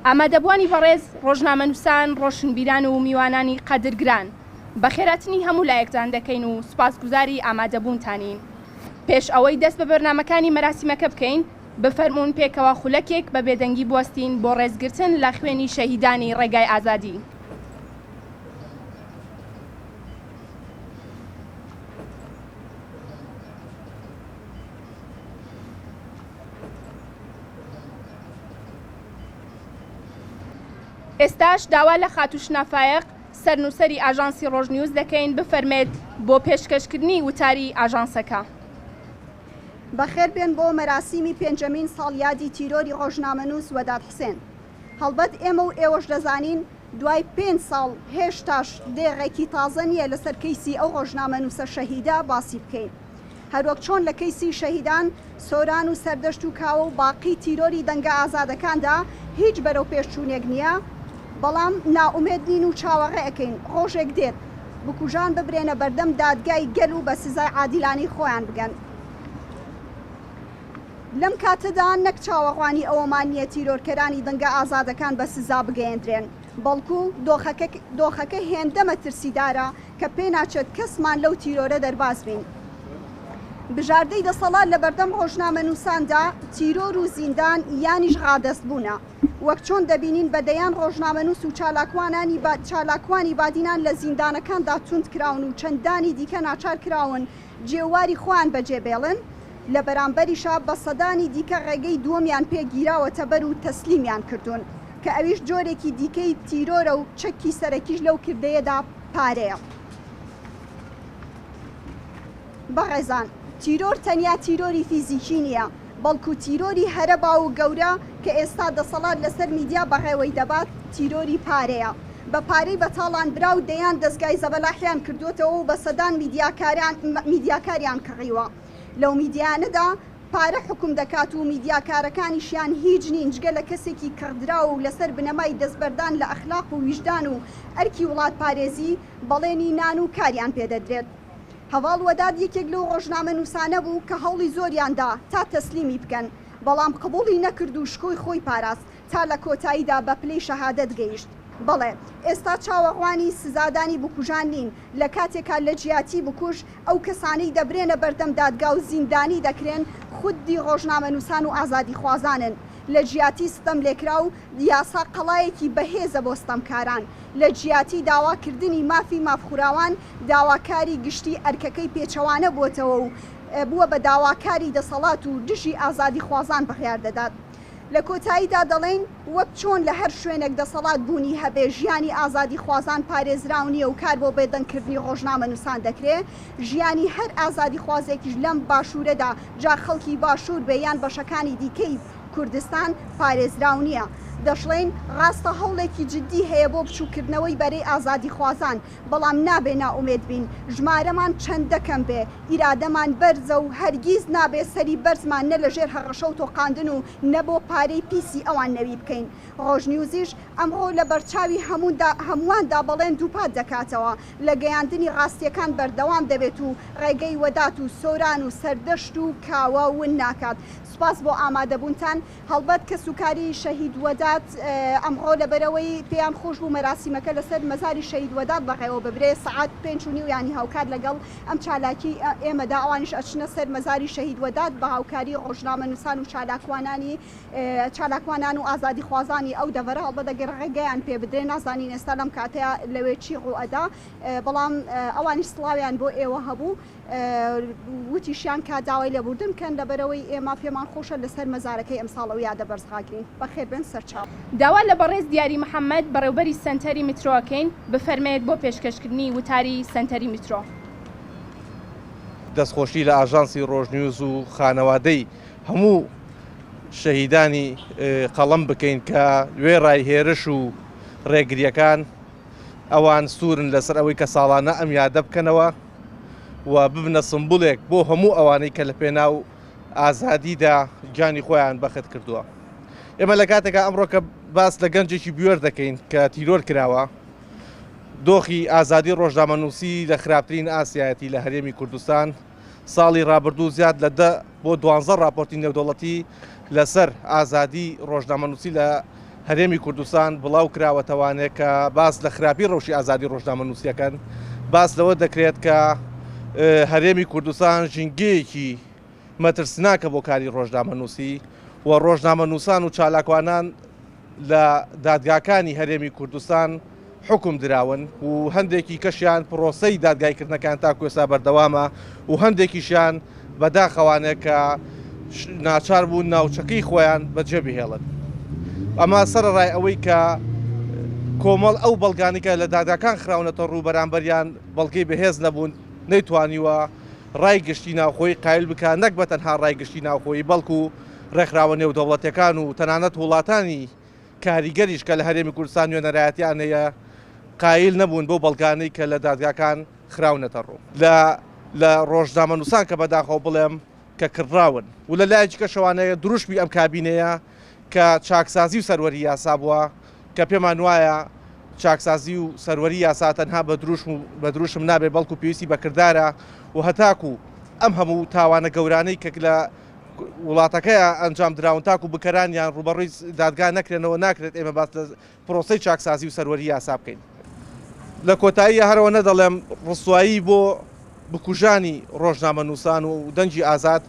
ئامادەبوانی بەڕێز ڕۆژنامەنووسان ڕۆشنبیران و میوانانی قەدرگران بە خێراتنی هەموو لایەکتان دەکەین و سوپاسگوزاری ئامادەبوونتانین. پێش ئەوەی دەست بە بەرنامەکانی مەراسیمەکە بکەین بفەرمونون پێکەوە خولەکێک بە بێدەنگی بوەستین بۆ ڕێزگرتن لە خوێنی شەهیدانی ڕێگای ئازادی. ئێستاش داوا لە خاتوشنافایق سەرنووسەری ئاژانسی ڕۆژنیوز دەکەین بفەرمێت بۆ پێشکەشکردنی وتاری ئاژانسەکە. بەخێر بێن بۆ مەراسیمی پێنجەمین ساڵیادی تیرۆری ڕۆژنامەنووس وەداد حسێن. هەڵبەت ئێمە و ئێوەش دەزانین دوای 5 ساڵ هێشتاش دێغێکی تازە نییە لەسەر کەیسی ئەو ڕۆژنامەنووسە شەهیدا باسی بکەین. هەروەک چۆن لە کەیسی شەهیدان سۆران و سەردەشت و کاوە و باقی تیرۆری دەنگە ئازادەکاندا هیچ بەرەو پێشچوونێک نییە، بەڵام ناومێد نین و چاوەڕێ ئەەکەین ڕۆژێک دێت بکوژان ببرێنە بەردەم دادگای گەل و بە سزای عادیلانی خۆیان بگەن. لەم کاتەدا نەک چاوەڕوانی ئەوەمان نییە تیرۆرکەرانی دەنگە ئازادەکان بە سزا بگەێنرێن، بەڵکو دۆخەکە هێندە مەترسیدارە کە پێ ناچێت کەسمان لەو تیرۆرە دەرباز بین. بژاردەی دەسەڵات لە بەردەم ڕۆژنامەنووساندا تیرۆر و زیندان یانیش ڕادەست بوونە، وەک چۆن دەبینین بەدەیان ڕۆژنامەنووس و چالاکوانی بادینان لە زیندانەکاندا توند کراون و چەندانی دیکە ناچار کراون جێواری خۆیان بەجێبێڵن، لە بەرامبەریشا بە سەدانی دیکە ڕێگەی دووەمیان پێگیراوەتە بەر و تەسلیمیان کردوون کە ئەویش جۆرێکی دیکەی تیرۆرە و چەکی سەرەکیش لەو کردەیەدا پارەیە. بەڕێزان، تیرۆر تەنیا تیرۆری فیزیکی نییە، بەڵکو تیرۆری هەرەبا و گەورە کە ئێستا دەسەڵات لەسەر میدیا بەڕێوەی دەبات تیرۆری پارەیە. بە پارەی بەتاڵان برا و دەیان دەستگای زەبەلاحیان کردوتەوە و بە سەدان میدیاکاریان کڕیوە. لەو میدیانەدا پارە حکوم دەکات و میدیاکارەکانیشیان هیچ نین جگە لە کەسێکی کڕدرا و لەسەر بنەمای دەستبەردان لە ئەخلاق و ویژدان و ئەرکی وڵات پارێزی بەڵێنی نان و کاریان پێدەدرێت. هەواڵ وەداد یەکێک لەو ڕۆژنامەنووسانە بوو کە هەوڵی زۆریاندا تا تەسلیمی بکەن، بەڵام قبوڵی نەکرد و شکۆی خۆی پاراست تا لە کۆتاییدا بە پلەی شەهادەت گەیشت. بەڵێ ئێستا چاوەڕوانی سزادانی بکوژان نین، لە کاتێکا لە جیاتی بکوژ ئەو کەسانەی دەبرێنە بەردەم دادگا و زیندانی دەکرێن خودی ڕۆژنامەنووسان و ئازادی خوازانن. لە جیاتی ستەم لێکرا و یاسا قەڵایەکی بەهێزە بۆ ستەمکاران. لە جیاتی داواکردنی مافی مافخوراوان داواکاری گشتی ئەرکەکەی پێچەوانە بووتەوە و بووە بە داواکاری دەسەڵات و دژی ئازادی خوازان بەخیار دەدات. لە کۆتاییدا دەڵێن وەک چۆن لە هەر شوێنێک دەسەڵات بوونی هەبێ ژیانی ئازادی خوازان پارێزراونیە و کار بۆ بێدەنگکردنی ڕۆژنامەنووسان دەکرێت، ژیانی هەر ئازادی خوازێکیش لەم باشوورەدا جا خەڵکی باشوور بێیان بەشەکانی دیکەی کوردستان پارێزراونیە. دەشڵێن ڕاستە هەوڵێکی جددی هەیە بۆ بچووکردنەوەی بەرەی ئازادی خوازان، بەڵام نابێ ناومێد بین. ژمارەمان چەندەکەم بێ، ئیرادەمان بەرزە و هەرگیز نابێ سەری بەرزمان نە لەژێر هەڕەشە و تۆقاندن و نە بۆ پارەی پیسی ئەوان نەوی بکەین. ڕۆژنیوزیش ئەمڕۆ لە بەرچاوی هەموواندا بەڵێن دووپات دەکاتەوە، لە گەیاندنی ڕاستیەکان بەردەوام دەبێت و ڕێگەی وەدات و سۆران و سەردەشت و کاوە ون ناکات. سوپاس بۆ ئامادەبوونتان. هەڵبەت کە سوکاری شەهید وەدات ئەمڕۆ لەبەرەوەی پێیان خۆش بوو مەراسیمەکە لەسەر مەزاری شەهید وەدات بەڕێوە ببرێ سعات 5:30 ینی هاوکار لەگەڵ ئەم چالاکی ئێمەدا ئەوانش ئەچنە سەر مەزاری شەهید وەدات بە هاوکاری ڕۆژنامەنووسان و چالاکوانان و ئازادی خوازانی ئەو دەڤەرە هەڵبەت ئەگەر ڕێگەیان پێ بدرێ نازانین ئێستا لەم کاتەیە لەوێ چی ڕوئەدا، بەڵام ئەوانیش سڵاویان بۆ ئێوە هەبوو وتیشیان کا داوای لەبوردن کەن لەبەرەوەی ئێمە پێمان خۆشە لەسەر مەزارەکەی ئەمساڵەوە یادە بەرزغاگرین. بەخێربێن سەرچاو. داوا لە بەڕێز دیاری محەممەد بەڕێوبەری سنتەری میترۆکەین بفەرمێت بۆ پێشکەشکردنی وتاری سنتەری میترۆ. دەستخۆشی لە ئاژانسی ڕۆژنیوز و خانەوادەی هەموو شەهیدانی قەڵەم بکەین کە وێ ڕایهێرش و ڕێگریەکان ئەوان سوورن لەسەر ئەوەی کە ساڵانە ئەم یادە بکەنەوە و ببنە سمبولێک بۆ هەموو ئەوانەی کە لە پێناو ئازادیدا گیانی خۆیان بەخت کردووە. ئێمە لە کاتێکە ئەمڕۆ کە باس لە گەنجێکی بوێر دەکەین کە تیرۆر کراوە، دۆخی ئازادی ڕۆژنامەنووسی لە خراپترین ئاسیایەتی لە هەرێمی کوردستان ساڵی ڕابردوو زیاد لە 10 بۆ 12 راپۆرتی نێودەوڵەتی لەسەر ئازادی ڕۆژنامەنووسی لە هەرێمی کوردستان بڵاو کراوەتەوانێت کە باس لە خراپی ڕەوشی ئازادی ڕۆژنامەنووسیەکەن باس لەوە دەکرێت کە هەرێمی کوردستان ژینگەیەکی مەترسناکە بۆ کاری ڕۆژنامەنووسی و ڕۆژنامەنووسان و چالاکوانان لە دادگاکانی هەرێمی کوردستان حکم دراون و هەندێکی کەشیان پرۆسەی دادگایکردنەکان تاکو ئێستا بەردەوامە و هەندێکیشیان بەداخەوانێت کە ناچار بوون ناوچەکەی خۆیان بەجێ بهێڵن. ئەمە سەرڕای ئەوەی کە کۆمەڵ ئەو بەڵگانیکە لە دادگاکان خراونەتە ڕوو بەرامبەریان بەڵگەی بەهێز نەبوون نەیتوانیوە ڕای گشتی ناوخۆی قایل بکە نەک بە تەنها ڕای گشتی ناوخۆی بەڵکو ڕێکخراوە نێودەوڵەتیەکان و تەنانەت وڵاتانی کاریگەریش کە لە هەرێمی کوردستان وێنەرایەتیان هەیە قایل نەبوون بۆ بەڵگانەی کە لە دادگاکان خراونەتە ڕوو لە ڕۆژنامەنووسان کە بەداخەوە بڵێم کە کڕراون و لە لایەکی کەشەوانەیە دروشمی ئەم کابینەیە کە چاکسازی و سەروەری یاسا بووە کە پێمان وایە چاکسازی و سەروەری یاسا تەنها بە دروشم نابێ بەڵکو پێویستی بەکردارە و هەتاکو ئەم هەموو تاوانە گەورانەی کە لە وڵاتەکەیە ئەنجام دراون تاکو بکەرانیان ڕوبەڕووی دادگا نەکرێنەوە ناکرێت ئێمە باس لە پرۆسەی چاکسازی و سەروەری یاسا بکەین. لە کۆتاییە هەرەوە نەدەڵێم ڕسوایی بۆ بکوژانی ڕۆژنامەنووسان و دەنگی ئازاد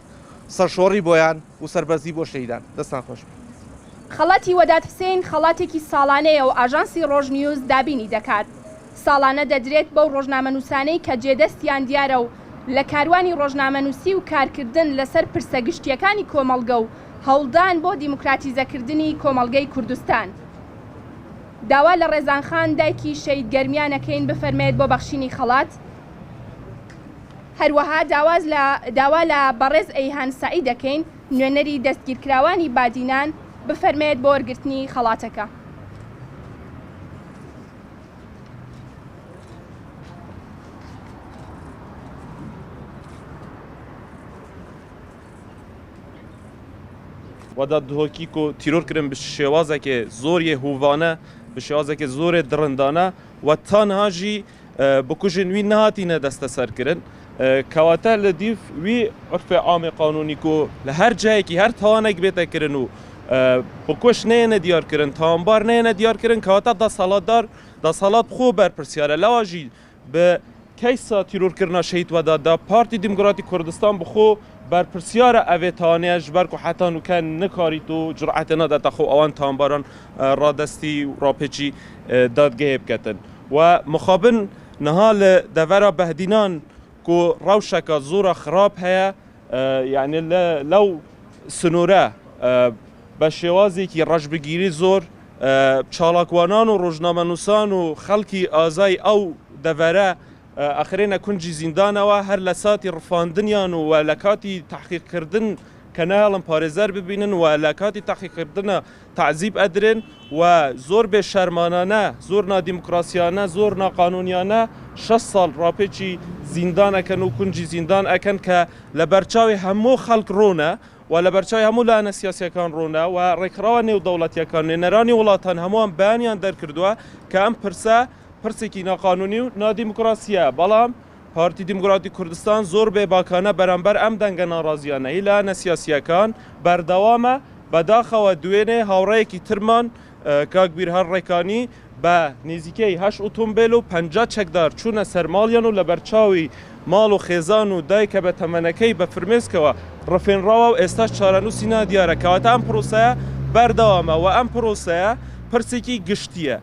سەرشۆڕی بۆیان و سەربەرزی بۆ شەیدان. دەستان خۆش. خەڵاتی وەداد حوسێن خەڵاتێکی ساڵانەیە و ئاژانسی ڕۆژنیوز دابینی دەکات. ساڵانە دەدرێت بەو ڕۆژنامەنووسانەی کە جێدەستیان دیارە و لە کاروانی ڕۆژنامەنووسی و کارکردن لەسەر پرسەگشتیەکانی کۆمەڵگە و هەوڵدان بۆ دیموکراتیزەکردنی کۆمەڵگەی کوردستان. داوا لە ڕێزانخان دایکی شەید گەرمیانەکەین بفەرمێت بۆ بەخشینی خەڵات. هەروەها داوا لە بەڕێز ئەیهان سەعید دەکەین نوێنەری دەستگیرکراوانی بادینان بفەرمێت بۆ وەرگرتنی خەڵاتەکە. وەداد دهۆکیک و تیرۆرکردن بە شێوازێکی زۆریە هوڤانە بە شێوازێکی زۆرێ درڕندانە و تەنها ژی بکوژن وی نهاتینە دەستە سەرکردن کەواتە لە دیف وی عرفێ عامی قانونیک و لە هەر جایەکی هەر تاوانێک بێتەکردن و بکوش نێنە دیارکردن تاوانبار نێنە دیارکردن کەواتە دەسەڵات خۆ بەرپرسیارە لەوا ژی بە کەیسا تیرۆرکردنا شەید وەداددا پارتی دیموکراتی کوردستان بخۆ بەرپرسیارە ئەوێتانەیە ji ber ku heta nûke nikarît û cur'etê nedete xwe awan tambaran radestî û rapêçî dadgehê biketin. We mixabin niha li devera behdînan ku rewşeka zora xirab heye yani lew sinûre bi şêwazekî rejbigîrî zor çalakwanan û rojnamenûsan û xelkî azayî ew devere ئەخرێنە کونجی زیندانەوە هەر لە ساتی ڕفاندنیان و لە کاتی تحقیقکردن کە ناڵم پارێزەر ببینن و لە کاتی تحقیقکردنە تعزیب ئەدرێن و زۆر بێ شەرمانانە زۆر نادیموکراسیانە زۆر ناقانونیانە 6 ساڵ ڕاپێکی زیندانەکەن و کونجی زیندان ئەکەن کە لە بەرچاوی هەموو خەڵک ڕۆنە و لە بەرچاوی هەموو لایەنە سیاسیەکان ڕۆنە و ڕێکخراوە نێودەوڵەتیەکان نێنەرانی وڵاتان هەمووان بەیانیان دەرکردووە کە ئەم پرسێکی ناقانونی و نادیموکراسیە بەڵام پارتی دیموکراتی کوردستان زۆر بێباکانە بەرامبەر ئەم دەنگە ناڕازیانەی لایەنە سیاسیەکان بەردەوامە بەداخەوە دوێنێ هاوڕەیەکی ترمان کاکبیر هەر ڕێکانی بە نزیکەی 8 ئۆتۆمبیل و 50 چەکدار چوونە سەرماڵیان و لە بەرچاوی ماڵ و خێزان و دایکە بە تەمەنەکەی بە فرمێسکەوە ڕفێنراوە و ئێستاش چارەنووسی نادیارە کەواتە ئەم پرۆسەیە بەردەوامە و ئەم پرۆسەیە پرسێکی گشتیە